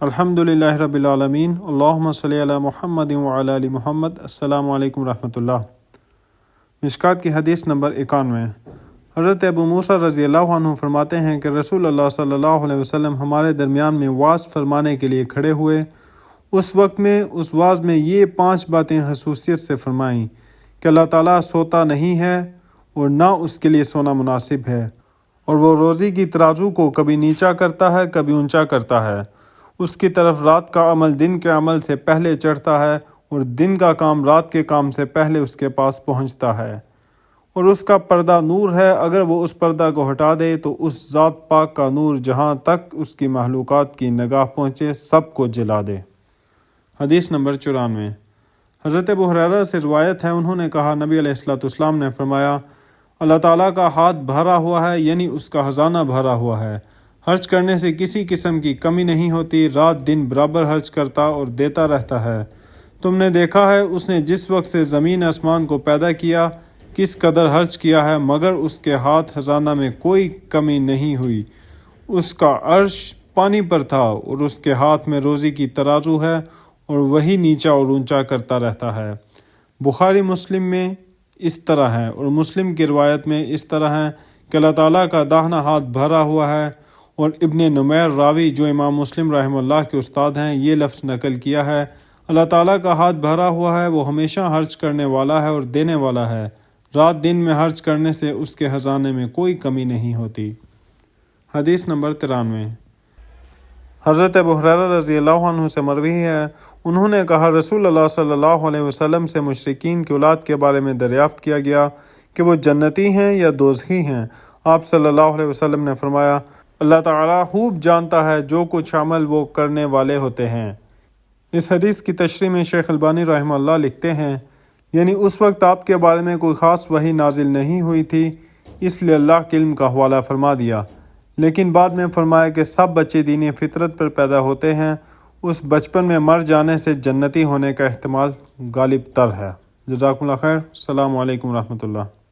الحمدللہ رب العالمین، اللہم صلی علی محمد وعلی آل محمد۔ السلام علیکم ورحمۃ اللہ۔ مشکات کی حدیث نمبر 91۔ حضرت ابو موسیٰ رضی اللہ عنہ فرماتے ہیں کہ رسول اللہ صلی اللہ علیہ وسلم ہمارے درمیان میں وعظ فرمانے کے لیے کھڑے ہوئے۔ اس وقت میں اس وعظ میں یہ 5 باتیں خصوصیت سے فرمائیں کہ اللہ تعالیٰ سوتا نہیں ہے اور نہ اس کے لیے سونا مناسب ہے، اور وہ روزی کی ترازو کو کبھی نیچا کرتا ہے کبھی اونچا کرتا ہے۔ اس کی طرف رات کا عمل دن کے عمل سے پہلے چڑھتا ہے، اور دن کا کام رات کے کام سے پہلے اس کے پاس پہنچتا ہے، اور اس کا پردہ نور ہے۔ اگر وہ اس پردہ کو ہٹا دے تو اس ذات پاک کا نور جہاں تک اس کی مخلوقات کی نگاہ پہنچے سب کو جلا دے۔ حدیث نمبر 94۔ حضرت ابو ہریرہ سے روایت ہے، انہوں نے کہا نبی علیہ الصلوۃ والسلام نے فرمایا، اللہ تعالیٰ کا ہاتھ بھرا ہوا ہے، یعنی اس کا خزانہ بھرا ہوا ہے، خرچ کرنے سے کسی قسم کی کمی نہیں ہوتی، رات دن برابر خرچ کرتا اور دیتا رہتا ہے۔ تم نے دیکھا ہے اس نے جس وقت سے زمین آسمان کو پیدا کیا کس قدر خرچ کیا ہے، مگر اس کے ہاتھ خزانہ میں کوئی کمی نہیں ہوئی۔ اس کا عرش پانی پر تھا اور اس کے ہاتھ میں روزی کی ترازو ہے، اور وہی نیچا اور اونچا کرتا رہتا ہے۔ بخاری مسلم میں اس طرح ہے، اور مسلم کی روایت میں اس طرح ہے کہ اللہ تعالیٰ کا داہنا ہاتھ بھرا ہوا ہے، اور ابن نمیر راوی جو امام مسلم رحمہ اللہ کے استاد ہیں یہ لفظ نقل کیا ہے، اللہ تعالیٰ کا ہاتھ بھرا ہوا ہے، وہ ہمیشہ خرچ کرنے والا ہے اور دینے والا ہے، رات دن میں خرچ کرنے سے اس کے خزانے میں کوئی کمی نہیں ہوتی۔ حدیث نمبر 93۔ حضرت ابو ہریرہ رضی اللہ عنہ سے مروی ہے، انہوں نے کہا رسول اللہ صلی اللہ علیہ وسلم سے مشرکین کی اولاد کے بارے میں دریافت کیا گیا کہ وہ جنتی ہیں یا دوزخی ہیں۔ آپ صلی اللہ علیہ وسلم نے فرمایا، اللہ تعالیٰ خوب جانتا ہے جو کچھ عمل وہ کرنے والے ہوتے ہیں۔ اس حدیث کی تشریح میں شیخ البانی رحمہ اللہ لکھتے ہیں، یعنی اس وقت آپ کے بارے میں کوئی خاص وحی نازل نہیں ہوئی تھی، اس لیے اللہ کے علم کا حوالہ فرما دیا، لیکن بعد میں فرمایا کہ سب بچے دین فطرت پر پیدا ہوتے ہیں، اس بچپن میں مر جانے سے جنتی ہونے کا احتمال غالب تر ہے۔ جزاکم اللہ خیر۔ السلام علیکم ورحمۃ اللہ۔